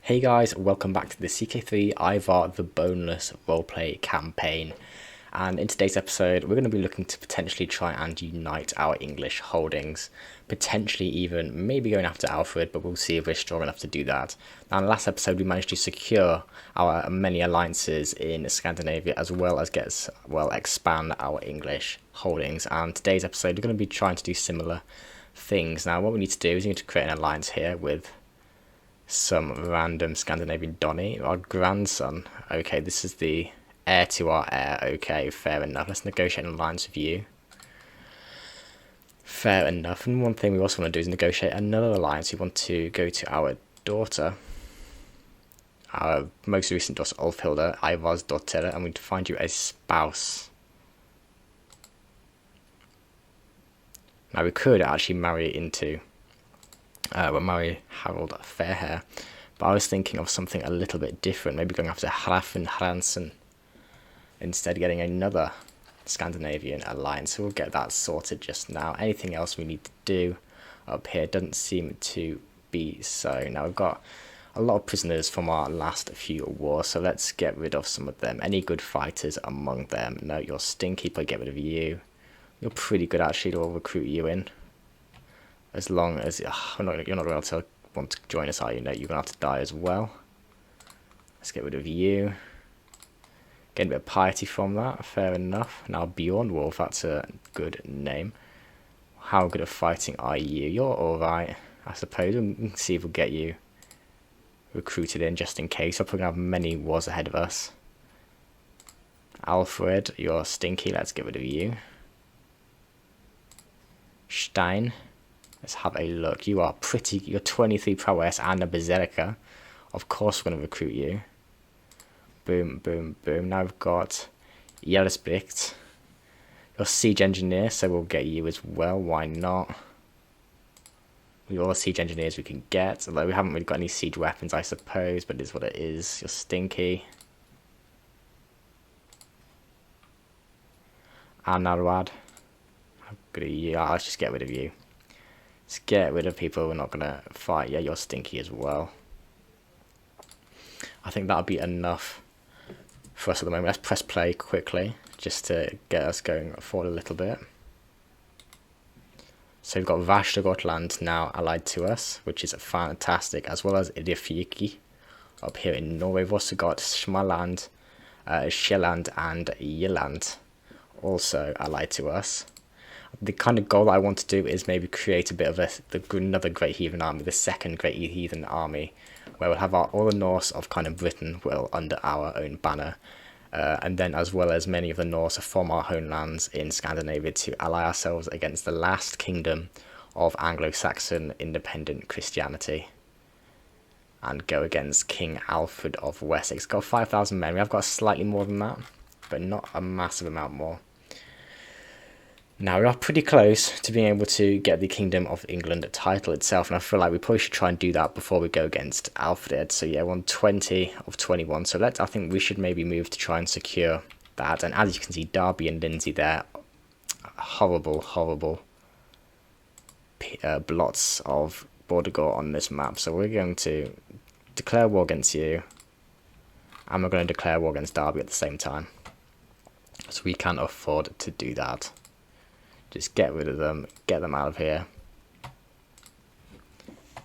Hey guys, welcome back to the CK3 Ivar the Boneless roleplay campaign. And in today's episode, we're going to be looking to potentially try and unite our English holdings. Potentially even maybe going after Alfred, but we'll see if we're strong enough to do that. Now, in the last episode, we managed to secure our many alliances in Scandinavia, as well as expand our English holdings. And today's episode, we're going to be trying to do similar things. Now, what we need to do is we need to create an alliance here with some random Scandinavian Donny, our grandson. Okay, this is the heir to our heir. Okay, fair enough. Let's negotiate an alliance with you. Fair enough. And one thing we also want to do is negotiate another alliance. We want to go to our daughter, our most recent daughter, Ulfhilda, Ivar's daughter, and we need to find you a spouse. Now, we could actually marry into marry Harold Fairhair, but I was thinking of something a little bit different, maybe going after Hrafn Hransen, instead getting another Scandinavian alliance. So we'll get that sorted just now. Anything else we need to do up here doesn't seem to be so. Now, we've got a lot of prisoners from our last few wars, so let's get rid of some of them. Any good fighters among them? No, you're stinky, but get rid of you. You're pretty good actually, we'll recruit you in. As long as you're not going to want to join us, are you? No, you're going to have to die as well. Let's get rid of you. Getting a bit of piety from that, fair enough. Now Bjorn Wolf, that's a good name. How good at fighting are you? You're alright, I suppose. We can see if we'll get you recruited in just in case. We're probably going to have many wars ahead of us. Alfred, you're stinky, let's get rid of you. Stein. Let's have a look. You are pretty. You're 23 prowess and a berserker. Of course, we're going to recruit you. Boom, boom, boom. Now we've got Ep.6. You're siege engineer, so we'll get you as well. Why not? We're all the siege engineers we can get. Although we haven't really got any siege weapons, I suppose, but it is what it is. You're stinky. And Narwad. How good are you? Let's just get rid of you. Let's get rid of people we're not going to fight. Yeah, you're stinky as well. I think that'll be enough for us at the moment. Let's press play quickly, just to get us going forward a little bit. So we've got Västergötland now allied to us, which is fantastic, as well as Idefjiki up here in Norway. We've also got Smaland, Sjælland and Jylland also allied to us. The kind of goal that I want to do is maybe create a bit of another Great Heathen Army, the second Great Heathen Army, where we'll have all the Norse of kind of Britain under our own banner, and then as well as many of the Norse from our homelands in Scandinavia to ally ourselves against the last kingdom of Anglo-Saxon independent Christianity, and go against King Alfred of Wessex. Got 5,000 men. We have got slightly more than that, but not a massive amount more. Now, we are pretty close to being able to get the Kingdom of England title itself, and I feel like we probably should try and do that before we go against Alfred. So yeah, we're on 20 of 21, so I think we should maybe move to try and secure that. And as you can see, Derby and Lindsay there, horrible, horrible blots of border gore on this map. So we're going to declare war against you, and we're going to declare war against Derby at the same time. So we can't afford to do that. Just get rid of them, get them out of here.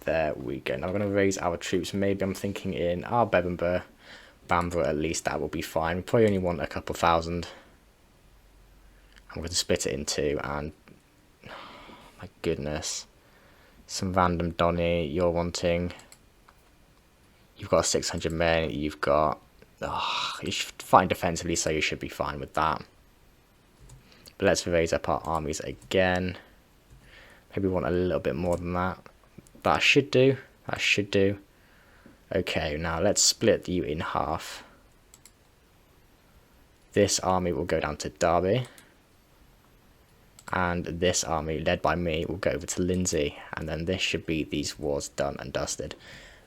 There we go. Now we're going to raise our troops. Maybe I'm thinking in our Bebbanburg, Bamborough, at least that will be fine. We probably only want a couple thousand. I'm going to split it in two, and oh, my goodness. Some random Donny you're wanting. You've got 600 men. You've got... you should fight defensively, so you should be fine with that. But let's raise up our armies again. Maybe we want a little bit more than that. That should do. That should do. Okay, now let's split you in half. This army will go down to Derby. And this army, led by me, will go over to Lindsay. And then this should be these wars done and dusted.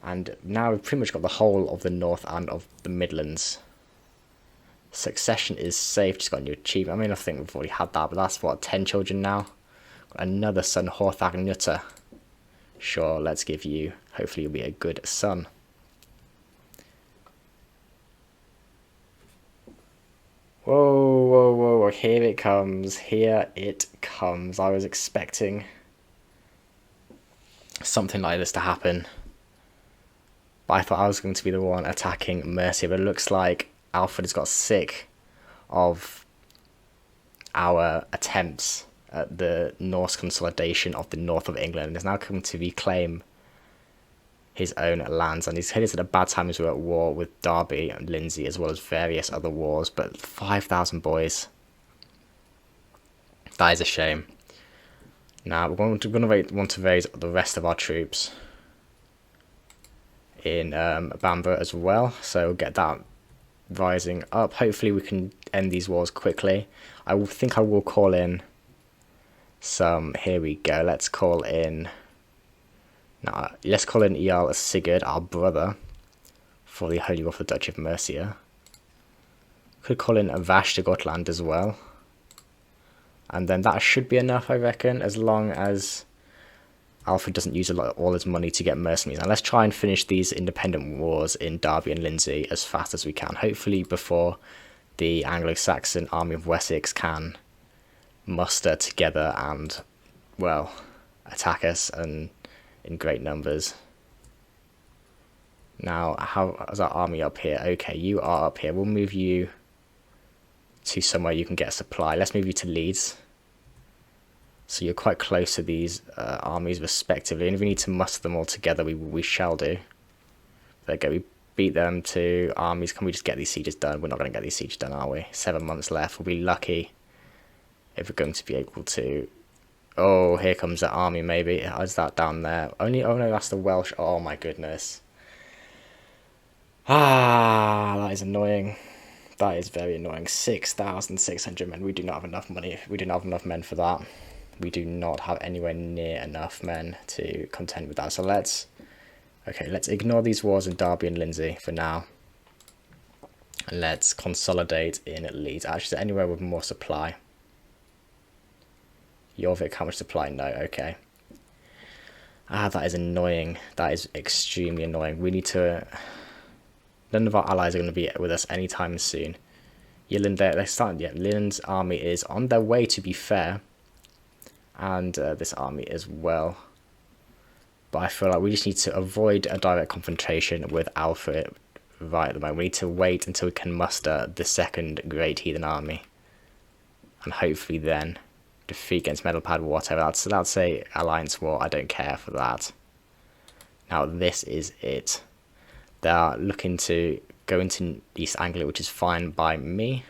And now we've pretty much got the whole of the north and of the Midlands. Succession is safe, just got a new achievement. I mean, I think we've already had that, but that's what, 10 children now? Got another son, Horthagnutter. Sure, let's give you, hopefully you'll be a good son. here it comes. Here it comes. I was expecting something like this to happen, but I thought I was going to be the one attacking Mercia, but it looks like Alfred has got sick of our attempts at the Norse consolidation of the north of England and is now come to reclaim his own lands. And he's hit us at a bad time as we're at war with Derby and Lindsey, as well as various other wars. But 5,000 boys. That is a shame. Now we're going to want to raise the rest of our troops in Bamber as well. So get that rising up. Hopefully we can end these wars quickly. I think I will call in some. Here we go. Let's call in. Now, let's call in Jarl Sigurd, our brother, for the Holy War of the Duchy of Mercia. Could call in Vash to Gotland as well. And then that should be enough, I reckon, as long as Alfred doesn't use all his money to get mercenaries. Now, let's try and finish these independent wars in Derby and Lindsey as fast as we can. Hopefully before the Anglo-Saxon army of Wessex can muster together and, well, attack us and in great numbers. Now, how is our army up here? Okay, you are up here. We'll move you to somewhere you can get a supply. Let's move you to Leeds. So you're quite close to these armies respectively, and if we need to muster them all together, we shall do. There we go. We beat them to armies. Can we just get these sieges done? We're not going to get these sieges done, are we? 7 months left. We'll be lucky if we're going to be able to. Oh, here comes the army, maybe. Is that down there? Only, oh no, that's the Welsh. Oh my goodness. Ah, that is annoying. That is very annoying. 6,600 men. We do not have enough money. We do not have enough men for that. We do not have anywhere near enough men to contend with that. So let's ignore these wars in Derby and Lindsey for now. And let's consolidate in Leeds. Actually, is there anywhere with more supply? Jorvik, how much supply? No, okay. Ah, that is annoying. That is extremely annoying. We need to. None of our allies are going to be with us anytime soon. Yilland, they're starting. Yeah, Lin's army is on their way, to be fair, and this army as well. But I feel like we just need to avoid a direct confrontation with Alfred right at the moment. We need to wait until we can muster the second Great Heathen Army, and hopefully then defeat against Metalpad or whatever. That's a alliance war. I don't care for that. Now this is it. They are looking to go into East Anglia, which is fine by me.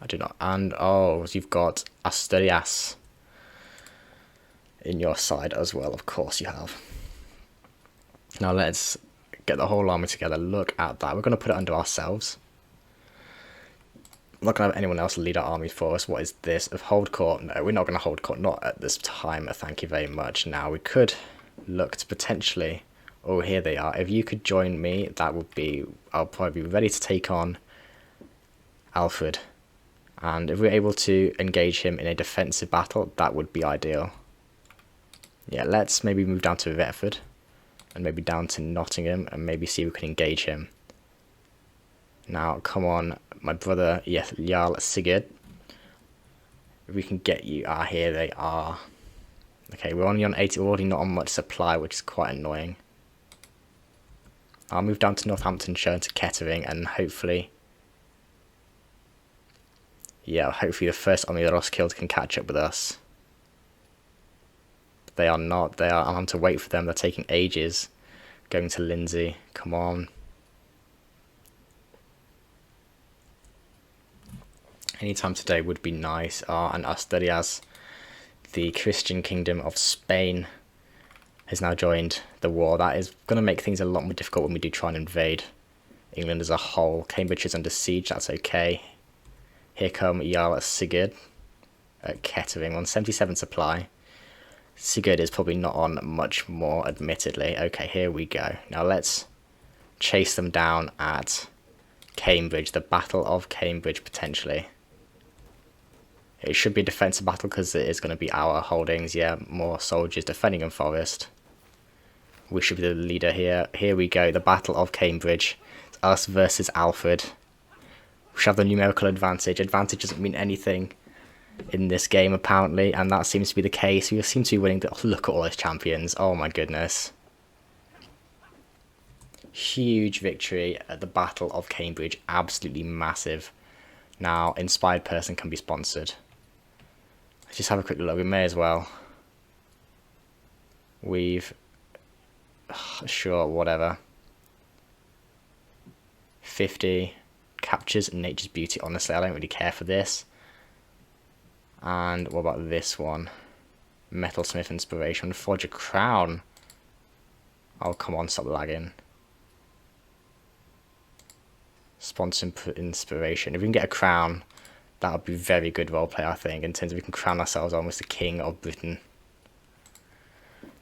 I do not. And oh, you've got Asturias in your side as well. Of course you have. Now let's get the whole army together. Look at that. We're going to put it under ourselves. I'm not going to have anyone else lead our army for us. What is this? Of hold court? No, we're not going to hold court. Not at this time. Thank you very much. Now we could look to potentially. Oh, here they are. If you could join me, that would be. I'll probably be ready to take on Alfred. And if we're able to engage him in a defensive battle, that would be ideal. Yeah, let's maybe move down to Retford. And maybe down to Nottingham. And maybe see if we can engage him. Now, come on, my brother, yes, Jarl Sigurd. If we can get you. Ah, here they are. Okay, we're only on 80. We're already not on much supply, which is quite annoying. I'll move down to Northamptonshire, to Kettering, and hopefully. Yeah, hopefully the first army of Roskilde can catch up with us. But they are not. They are. I'm having to wait for them. They're taking ages. Going to Lindsey. Come on. Anytime today would be nice. And Asturias, the Christian kingdom of Spain, has now joined the war. That is going to make things a lot more difficult when we do try and invade England as a whole. Cambridge is under siege. That's okay. Here come Jarl Sigurd at Kettering on 77 supply. Sigurd is probably not on much more, admittedly. Okay, here we go. Now let's chase them down at Cambridge. The Battle of Cambridge, potentially. It should be a defensive battle because it is going to be our holdings. Yeah, more soldiers defending in forest. We should be the leader here. Here we go. The Battle of Cambridge. It's us versus Alfred. We should have the numerical advantage. Advantage doesn't mean anything in this game, apparently, and that seems to be the case. We seem to be winning. Look at all those champions. Oh my goodness. Huge victory at the Battle of Cambridge. Absolutely massive. Now, Inspired Person can be sponsored. Let's just have a quick look. We may as well. We've... Sure, whatever. 50. Captures Nature's Beauty. Honestly, I don't really care for this. And what about this one? Metalsmith Inspiration. Forge a Crown. Oh, come on, stop lagging. Sponsor Inspiration. If we can get a crown, that would be very good roleplay, I think, in terms of we can crown ourselves almost the King of Britain.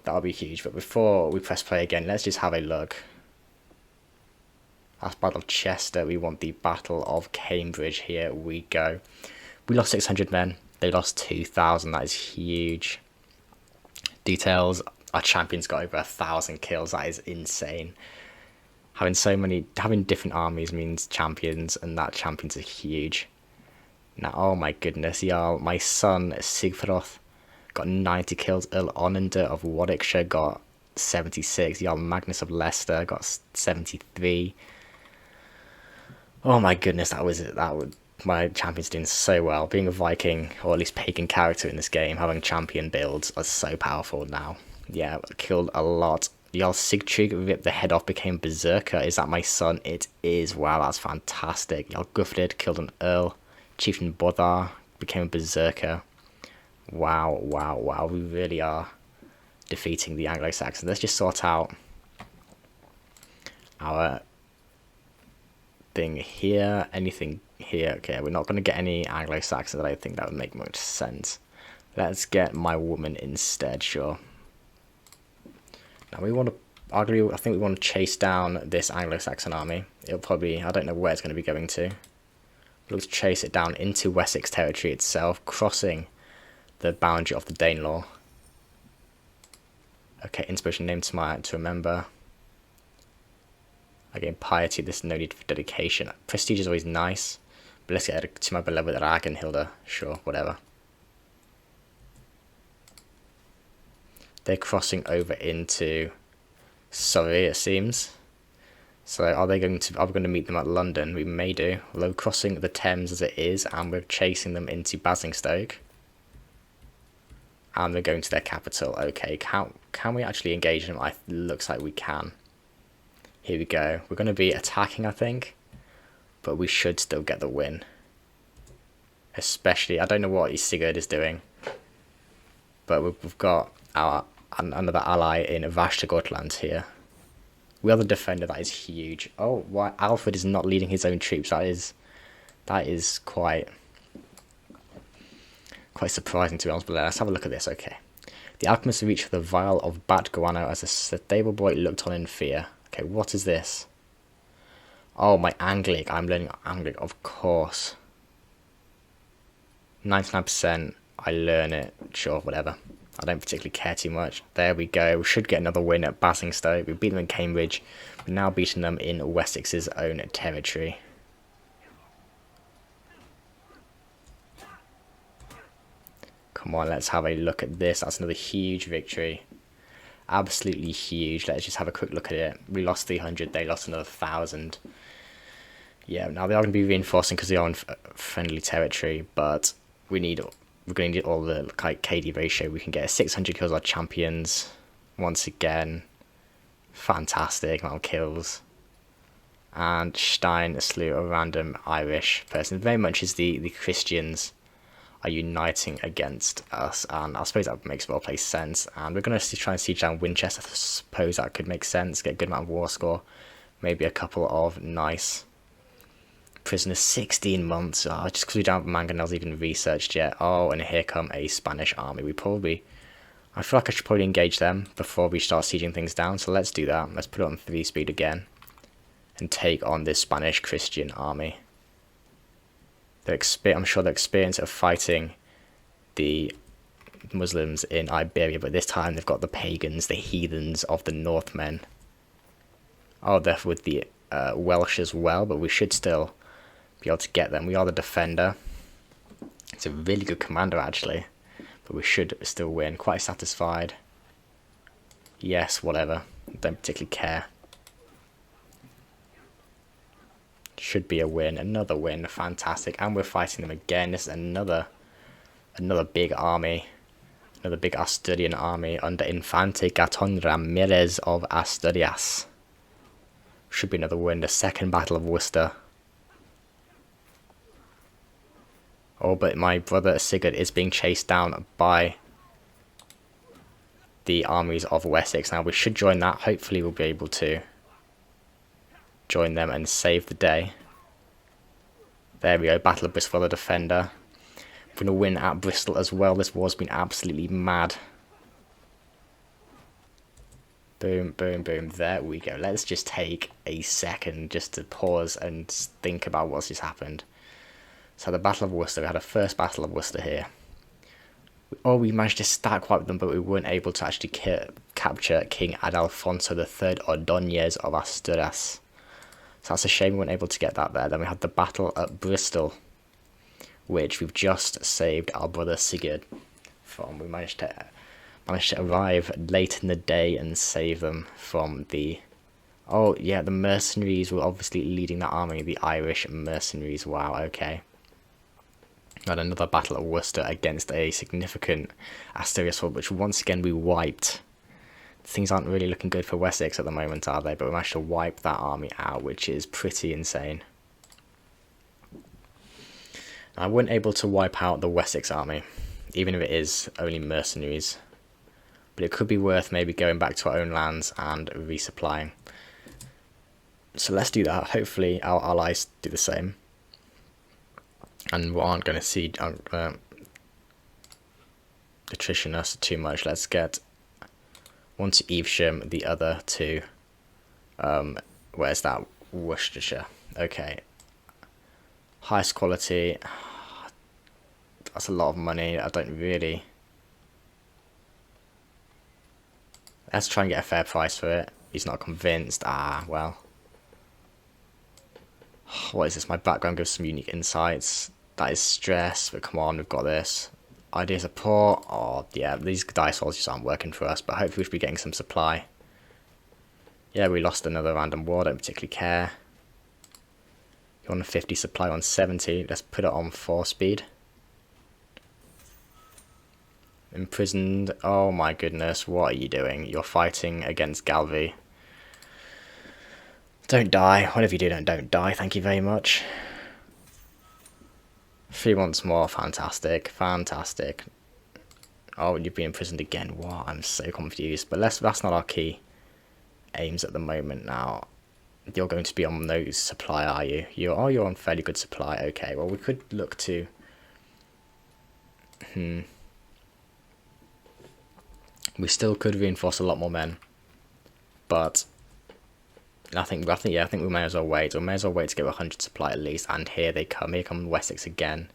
That would be huge. But before we press play again, let's just have a look. That's Battle of Chester. We want the Battle of Cambridge. Here we go. We lost 600 men. They lost 2,000. That is huge. Details. Our champions got over 1,000 kills. That is insane. Having different armies means champions, and that champions are huge. Now, oh my goodness, y'all. My son, Sigfroth, got 90 kills. Earl Onander of Warwickshire got 76. Y'all, Magnus of Leicester got 73. Oh my goodness, my champion's doing so well. Being a Viking, or at least pagan character in this game, having champion builds are so powerful now. Yeah, killed a lot. Y'all, Sigtrig ripped the head off, became Berserker. Is that my son? It is. Wow, that's fantastic. Y'all, Guffred killed an Earl. Chieftain Bodar became a Berserker. Wow, wow, wow. We really are defeating the Anglo-Saxons. Let's just sort out our thing here. Anything here? Okay, we're not going to get any Anglo-Saxons. I don't think that would make much sense. Let's get my woman instead, sure. Now we want to, arguably, I think we want to chase down this Anglo-Saxon army. It'll probably, I don't know where it's going to be going to. But let's chase it down into Wessex territory itself, crossing the boundary of the Danelaw. Okay, inspiration name to remember. Again, piety, there's no need for dedication. Prestige is always nice, but let's get to my beloved Ragnhilda. Sure, whatever. They're crossing over into Surrey, it seems. So are we going to meet them at London? We may do. Although crossing the Thames as it is, and we're chasing them into Basingstoke. And we're going to their capital. Okay, can we actually engage them? Looks like we can. Here we go. We're going to be attacking, I think. But we should still get the win. Especially, I don't know what Sigurd is doing. But we've got another ally in Vashta here. We are the defender. That is huge. Oh, why Alfred is not leading his own troops? That is quite surprising, to be honest. But let's have a look at this. Okay, the alchemist reached for the vial of bat guano as a stable boy looked on in fear. Okay, what is this? Oh, my Anglic. I'm learning Anglic, of course. 99%. I learn it. Sure, whatever. I don't particularly care too much. There we go. We should get another win at Basingstoke. We beat them in Cambridge. We're now beating them in Wessex's own territory. Come on, let's have a look at this. That's another huge victory. Absolutely huge. Let's just have a quick look at it. We lost 300. They lost another 1,000. Yeah, now they are going to be reinforcing because they are in friendly territory, but we're going to need all the KD ratio. We can get 600 kills our champions once again. Fantastic amount of kills. And Stein slew a random Irish person. Very much is the Christians are uniting against us, and I suppose that makes roleplay sense. And we're going to try and siege down Winchester. I suppose that could make sense. Get a good amount of war score. Maybe a couple of nice prisoners. 16 months. Oh, just because we don't have mangonels even researched yet. Oh, and here come a Spanish army. I feel like I should probably engage them before we start sieging things down. So let's do that. Let's put it on 3 speed again and take on this Spanish Christian army. I'm sure the experience of fighting the Muslims in Iberia, but this time they've got the pagans, the heathens of the Northmen. Oh, they're with the Welsh as well, but we should still be able to get them. We are the defender. It's a really good commander actually, but we should still win. Quite satisfied. Yes, whatever. Don't particularly care. Should be a win. Another win. Fantastic. And we're fighting them again. This is another big army. Another big Asturian army under Infante Gaton Ramirez of Asturias. Should be another win. The second Battle of Worcester. Oh, but my brother Sigurd is being chased down by the armies of Wessex. Now we should join that. Hopefully we'll be able to join them and save the day. There we go. Battle of Bristol, the defender. We're going to win at Bristol as well. This war's been absolutely mad. Boom, boom, boom. There we go. Let's just take a second just to pause and think about what's just happened. So the Battle of Worcester, we had a first Battle of Worcester here. We managed to stack wipe them, but we weren't able to actually capture King Adalfonso III Ordóñez of Asturias. So that's a shame we weren't able to get that there. Then we had the Battle at Bristol, which we've just saved our brother Sigurd from. We managed to arrive late in the day and save them from the... Oh, yeah, the mercenaries were obviously leading that army. The Irish mercenaries. Wow, okay. We had another Battle at Worcester against a significant Asturias force, which once again we wiped. Things aren't really looking good for Wessex at the moment, are they? But we managed to wipe that army out, which is pretty insane. I wasn't able to wipe out the Wessex army, even if it is only mercenaries. But it could be worth maybe going back to our own lands and resupplying. So let's do that. Hopefully our allies do the same. And we aren't going to see attrition us too much. Let's get one to Evesham, the other to... where's that? Worcestershire. Okay. Highest quality. That's a lot of money. I don't really... Let's try and get a fair price for it. He's not convinced. Ah, well. What is this? My background gives some unique insights. That is stress, but come on, we've got this. Ideas are poor. Oh, yeah, these dice rolls just aren't working for us, but hopefully we should be getting some supply. Yeah, we lost another random war, don't particularly care. You're on 50 supply on 70. Let's put it on 4 speed. Imprisoned. Oh my goodness, what are you doing? You're fighting against Galvey. Don't die. Whatever you do, don't die. Thank you very much. 3 months more. Fantastic. Fantastic. Oh, you've been imprisoned again. What? I'm so confused. But that's not our key aims at the moment now. You're going to be on no supply, are you? You're on fairly good supply. Okay, well, we could look to... We still could reinforce a lot more men. But... I think we may as well wait. We may as well wait to get 100 supply at least. And here they come. Here come Wessex again.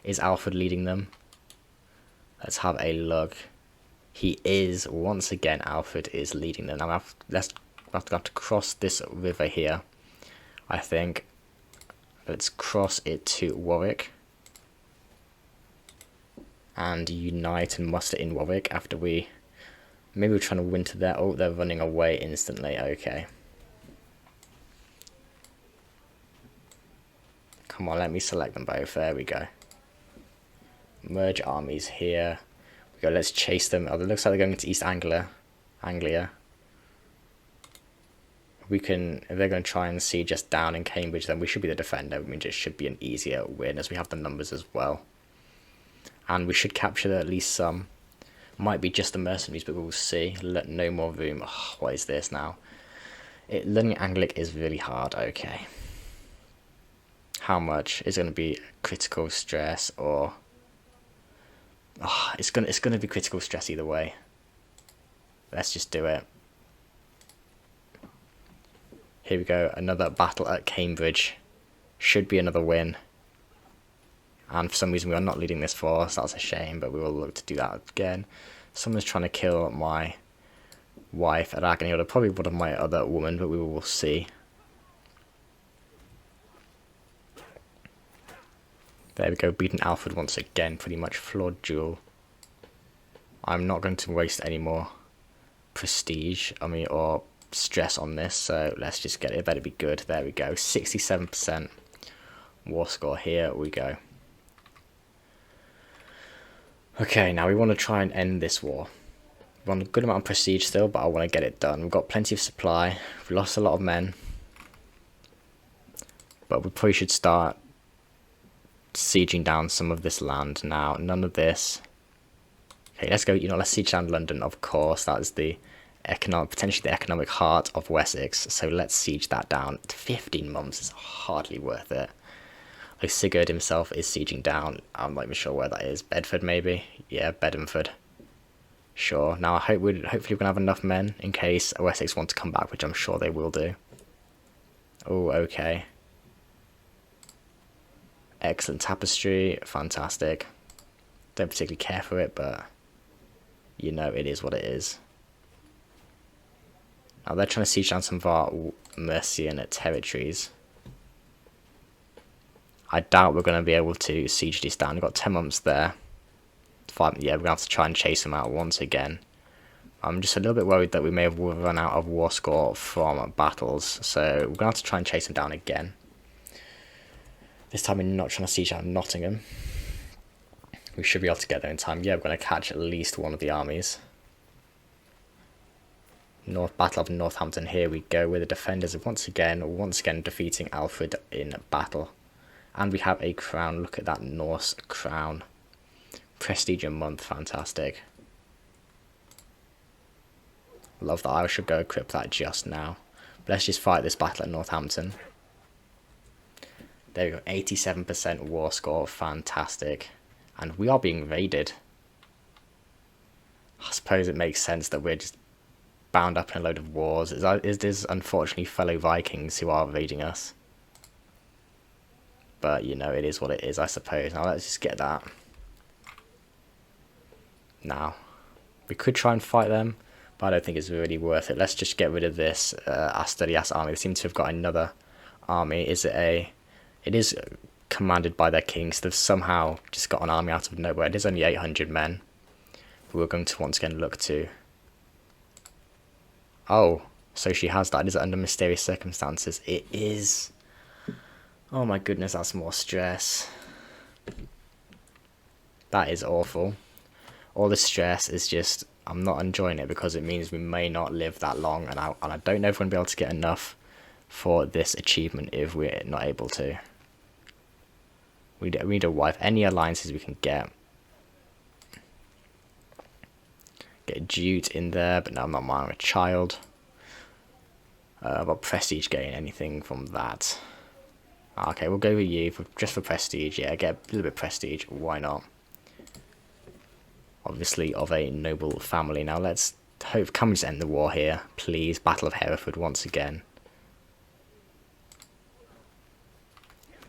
Is Alfred leading them? Let's have a look. He is. Once again, Alfred is leading them. Now let's have to cross this river here, I think. Let's cross it to Warwick. And unite and muster in Warwick after we... Maybe we're trying to winter there. Oh, they're running away instantly. Okay. Come on, let me select them both. There we go. Merge armies here. We go, let's chase them. Oh, it looks like they're going to East Anglia. We can, if they're going to try and siege us down in Cambridge, then we should be the defender. I mean, it should be an easier win as we have the numbers as well. And we should capture at least some. Might be just the mercenaries, but we will see. No more room. Oh, what is this now? Learning Anglic is really hard. Okay. How much is going to be critical stress or... Oh, it's gonna be critical stress either way. Let's just do it. Here we go, another battle at Cambridge. Should be another win. And for some reason we are not leading this force. That's a shame, but we will look to do that again. Someone's trying to kill my wife at Agony, or probably one of my other women, but we will see. There we go, beating Alfred once again, pretty much flawed duel. I'm not going to waste any more prestige, or stress on this, so let's just get it. It better be good. There we go, 67% war score. Here we go. Okay, now we want to try and end this war. We want a good amount of prestige still, but I want to get it done. We've got plenty of supply. We've lost a lot of men, but we probably should start sieging down some of this land now. None of this. Okay, let's go. Let's siege down London. Of course, that is the potentially the economic heart of Wessex. So let's siege that down. 15 months is hardly worth it. Like Sigurd himself is sieging down. I'm not even sure where that is. Bedford, maybe? Yeah, Bedford. Sure. Now I hope hopefully we're gonna have enough men in case Wessex want to come back, which I'm sure they will do. Oh, okay. Excellent tapestry, fantastic. Don't particularly care for it, but it is what it is. Now they're trying to siege down some of our Mercian territories. I doubt we're going to be able to siege these down. We've got 10 months there. Yeah, we're going to have to try and chase them out once again. I'm just a little bit worried that we may have run out of war score from battles, so we're going to have to try and chase them down again. This time we're not trying to siege down Nottingham. We should be able to get there in time. Yeah, we're going to catch at least one of the armies. Battle of Northampton, here we go, with the defenders once again defeating Alfred in battle. And we have a crown. Look at that Norse crown. Prestige a month, fantastic. Love that. I should go equip that just now. But let's just fight this battle at Northampton. There we go, 87% war score, fantastic. And we are being raided. I suppose it makes sense that we're just bound up in a load of wars. Is this unfortunately fellow Vikings who are raiding us? But it is what it is, I suppose. Now let's just get that. Now, we could try and fight them, but I don't think it's really worth it. Let's just get rid of this Asturias army. They seem to have got another army. It is commanded by their kings. They've somehow just got an army out of nowhere. It is only 800 men, who we're going to once again look to. Oh, so she has that. Is it under mysterious circumstances? It is. Oh my goodness, that's more stress. That is awful. All this stress is just, I'm not enjoying it because it means we may not live that long, and I don't know if we're going to be able to get enough for this achievement if we're not able to. We need a wife. Any alliances we can get. Get a Jute in there, but no, I'm not marrying a child. About prestige gain, anything from that. Okay, we'll go with you just for prestige. Yeah, get a little bit of prestige. Why not? Obviously of a noble family. Now let's hope. Can we just end the war here, please? Battle of Hereford once again.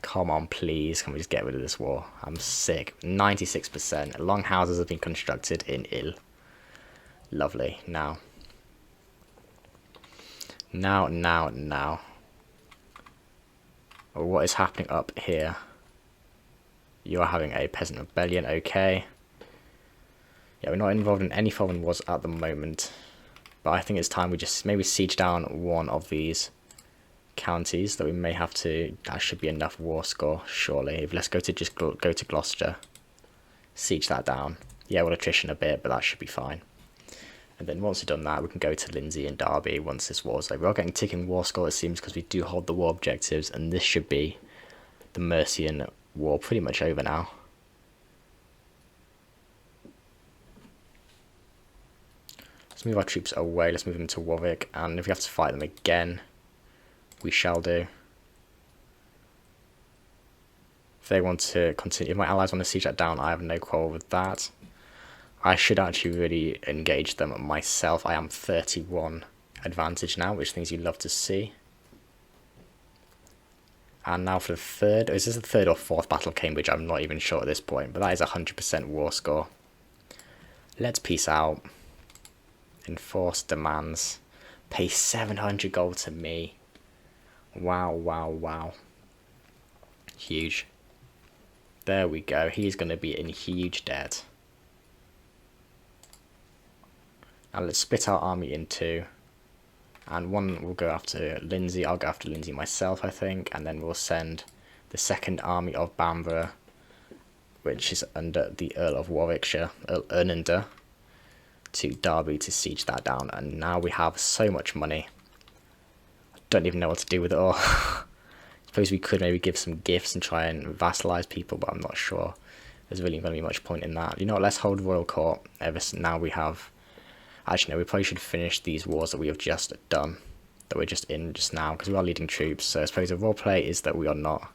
Come on, please. Can we just get rid of this war? I'm sick. 96%. Longhouses have been constructed in Ill. Lovely. Now. What is happening up here? You are having a peasant rebellion, okay. Yeah, we're not involved in any foreign wars at the moment. But I think it's time we just maybe siege down one of these counties that we may have to. That should be enough war score, surely. Let's go to Gloucester. Siege that down. Yeah, we'll attrition a bit, but that should be fine. And then once we've done that, we can go to Lindsey and Derby once this war's over. We are getting ticking war score, it seems, because we do hold the war objectives, and this should be the Mercian war pretty much over now. Let's move our troops away. Let's move them to Warwick, and if we have to fight them again, we shall do. If they want to continue, if my allies want to siege that down, I have no quarrel with that. I should actually really engage them myself. I am 31 advantage now, which things you love to see. And now for the third, is this the third or fourth Battle of Cambridge? I'm not even sure at this point, but that is 100% war score. Let's peace out. Enforce demands. Pay 700 gold to me. Wow. Huge. There we go. He's going to be in huge debt. Now let's split our army in two. And one will go after Lindsay. I'll go after Lindsay myself, I think. And then we'll send the second army of Bamburgh, which is under the Earl of Warwickshire, Earl Ernander, to Derby to siege that down. And now we have so much money. I don't even know what to do with it all. Suppose we could maybe give some gifts and try and vassalize people, but I'm not sure there's really going to be much point in that. You know what, let's hold royal court. Now we have... Actually, no, we probably should finish these wars that we have just done, that we're just in just now, because we are leading troops. So I suppose the roleplay is that we are not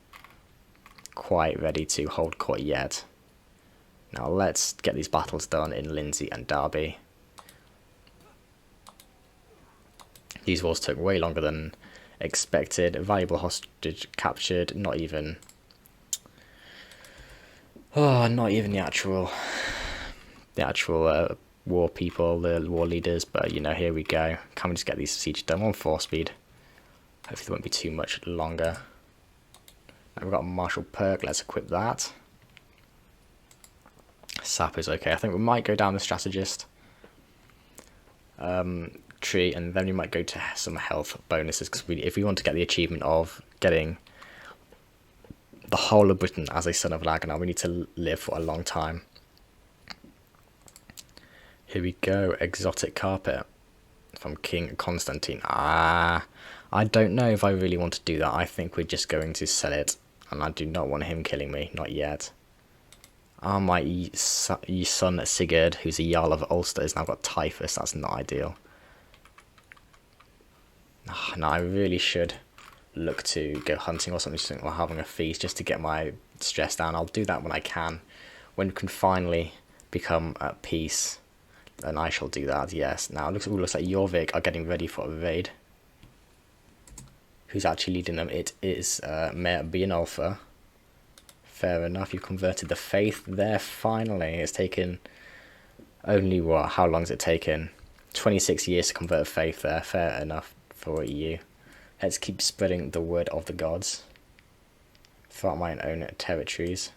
quite ready to hold court yet. Now let's get these battles done in Lindsay and Derby. These wars took way longer than expected. Valuable hostage captured. Not even the actual war people, the war leaders. But you know, here we go. Can we just get these sieges done on 4 speed? Hopefully, it won't be too much longer. Now we've got a martial perk. Let's equip that. Sap is okay. I think we might go down the strategist tree, and then we might go to some health bonuses, because if we want to get the achievement of getting the whole of Britain as a son of Ragnar, we need to live for a long time. Here we go, exotic carpet from King Constantine. I don't know if I really want to do that. I think we're just going to sell it, and I do not want him killing me, not yet. My son Sigurd, who's a Jarl of Ulster, has now got typhus. That's not ideal. No, I really should look to go hunting or something, or having a feast just to get my stress down. I'll do that when I can. When we can finally become at peace, then I shall do that, yes. Now, it looks like Jorvik are getting ready for a raid. Who's actually leading them? It is Mayor Beonulfa. Fair enough, you've converted the faith there, finally. It's taken only, what, how long has it taken? 26 years to convert a faith there, fair enough for you. Let's keep spreading the word of the gods throughout my own territories.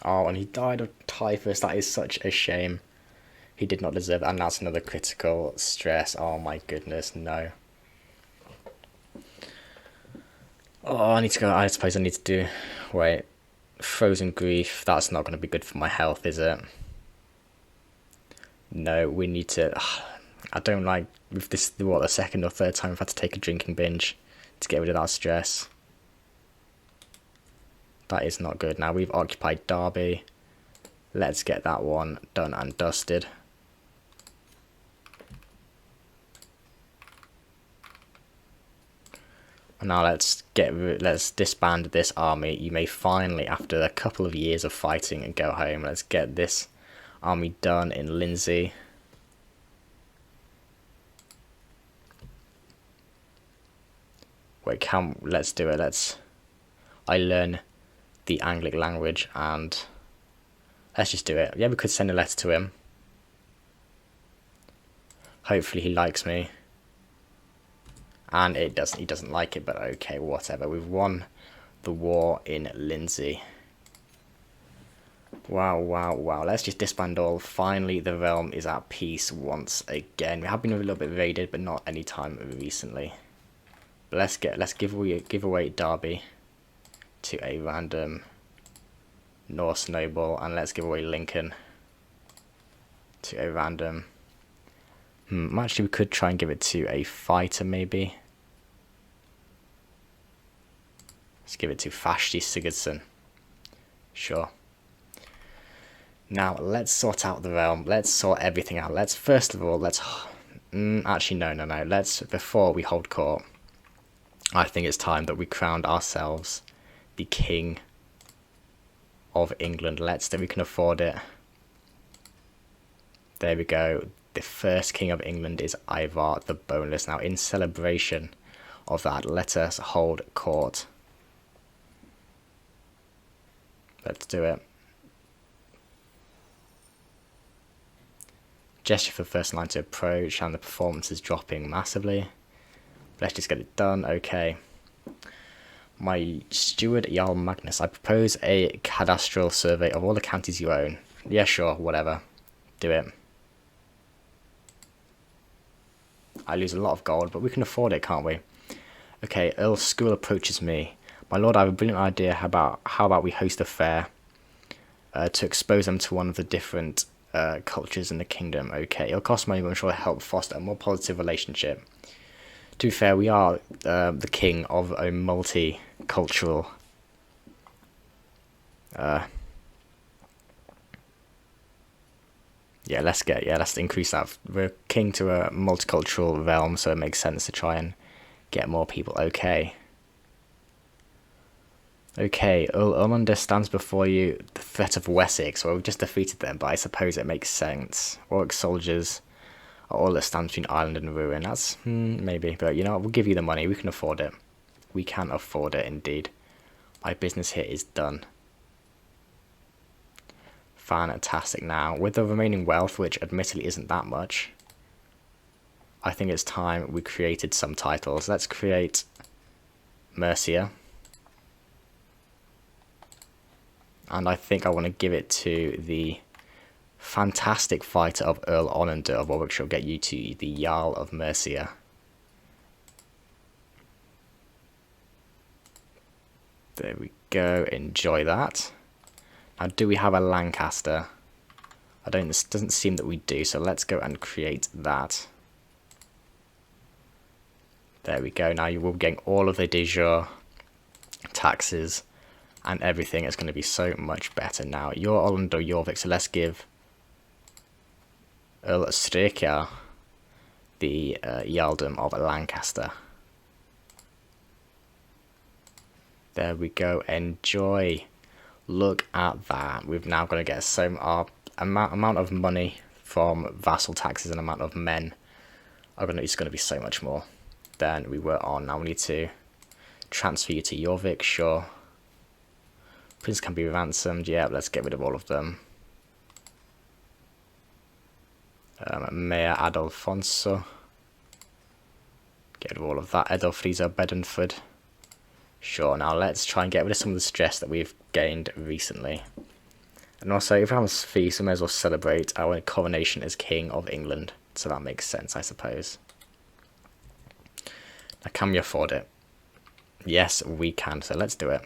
Oh, and he died of typhus. That is such a shame. He did not deserve it, and that's another critical stress. Oh my goodness, no. Oh, I need to go. I suppose I need to do... Wait. Frozen grief. That's not going to be good for my health, is it? No, we need to... I don't like... With this, what, the second or third time I've had to take a drinking binge to get rid of that stress. That is not good. Now we've occupied Derby. Let's get that one done and dusted. Now let's disband this army. You may finally, after a couple of years of fighting, and go home. Let's get this army done in Lindsay. Wait, let's do it. I learn the Anglic language, and let's just do it. Yeah, we could send a letter to him. Hopefully he likes me. And he doesn't like it, but okay, whatever. We've won the war in Lindsay. Wow, wow, wow. Let's just disband all. Finally, the realm is at peace once again. We have been a little bit raided, but not any time recently. But let's give away Derby to a random Norse noble, and let's give away Lincoln to a random... actually, we could try and give it to a fighter, maybe. Let's give it to Vashti Sigurdsson. Sure. Now, let's sort out the realm. Let's sort everything out. First of all, actually, no. Before we hold court, I think it's time that we crowned ourselves the King of England. We can afford it. There we go. The first King of England is Ivar the Boneless. Now, in celebration of that, let us hold court. Let's do it. Gesture for first line to approach, and the performance is dropping massively. Let's just get it done. Okay. My steward, Jarl Magnus, I propose a cadastral survey of all the counties you own. Yeah, sure, whatever. Do it. I lose a lot of gold, but we can afford it, can't we? Okay, Earl School approaches me. My lord, I have a brilliant idea. How about we host a fair to expose them to one of the different cultures in the kingdom. Okay, it'll cost money, but I'm sure it'll help foster a more positive relationship. To be fair, we are the king of a multicultural let's increase that. We're king to a multicultural realm, so it makes sense to try and get more people. Okay, Earl Ormond stands before you, the threat of Wessex. Well, we've just defeated them, but I suppose it makes sense. Warwick soldiers are all that stands between Ireland and ruin. That's, maybe, but you know what, we'll give you the money, we can afford it. We can afford it, indeed. My business here is done. Fantastic. Now, with the remaining wealth, which admittedly isn't that much, I think it's time we created some titles. Let's create Mercia. And I think I want to give it to the fantastic fighter of Earl Onander of Warwick. Shall get you to the Jarl of Mercia. There we go. Enjoy that. Now, do we have a Lancaster? This doesn't seem that we do, so let's go and create that. There we go. Now you will be getting all of the de jure taxes and everything. It's going to be so much better now. You're Orlando Jorvik, so let's give Earl Strekia the Jarldom of Lancaster. There we go. Enjoy. Look at that. We've now got to get our amount of money from vassal taxes and amount of men it's going to be so much more than we were on. Now we need to transfer you to Jorvik. Sure. Prince can be ransomed. Yeah, let's get rid of all of them. Mayor Adolfonso. Get rid of all of that. Edelfrisa Bedford. Sure, now let's try and get rid of some of the stress that we've gained recently. And also, if we have a feast, we may as well celebrate our coronation as King of England. So that makes sense, I suppose. Now, can we afford it? Yes, we can, so let's do it.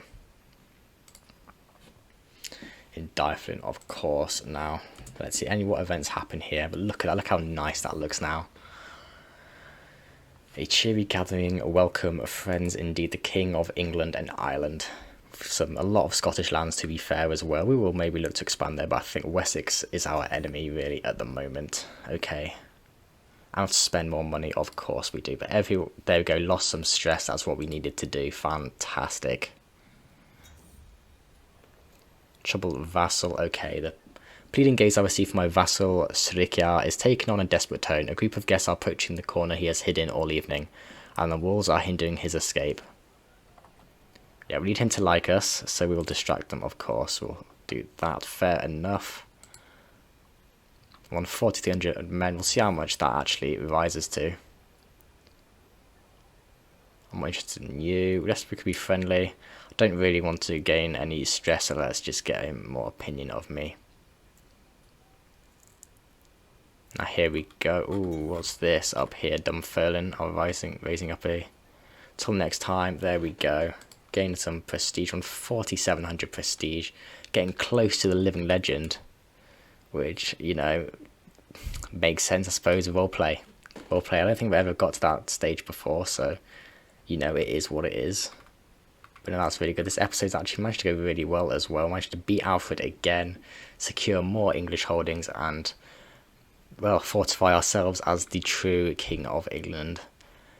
In Dyflin, of course. Now, let's see what events happen here. But look at that, look how nice that looks now. A cheery gathering, welcome friends, indeed, the King of England and Ireland. A lot of Scottish lands, to be fair, as well. We will maybe look to expand there, but I think Wessex is our enemy, really, at the moment. Okay. I have to spend more money, of course we do. But there we go, lost some stress, that's what we needed to do. Fantastic. Troubled vassal, okay. The pleading gaze I receive from my vassal, Srikia, is taken on a desperate tone. A group of guests are approaching the corner he has hidden all evening, and the walls are hindering his escape. Yeah, we need him to like us, so we will distract them, of course. We'll do that, fair enough. 140-300 men, we'll see how much that actually rises to. I'm more interested in you. Let's be friendly. I don't really want to gain any stress, so let's just get him more opinion of me. Now here we go. Ooh, what's this up here? Dunfermline. I'm raising up a. Till next time. There we go. Gain some prestige on 4,700 prestige. Getting close to the living legend, which, you know, makes sense, I suppose. Roleplay. I don't think we've ever got to that stage before, so you know it is what it is. But no, that's really good. This episode's actually managed to go really well as well. Managed to beat Alfred again, secure more English holdings, and well, fortify ourselves as the true King of England.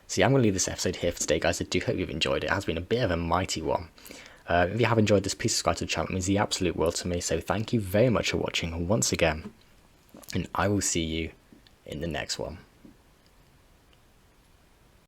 So yeah, I'm going to leave this episode here for today, guys. I do hope you've enjoyed it. It has been a bit of a mighty one. If you have enjoyed this, please subscribe to the channel. It means the absolute world to me. So thank you very much for watching once again. And I will see you in the next one.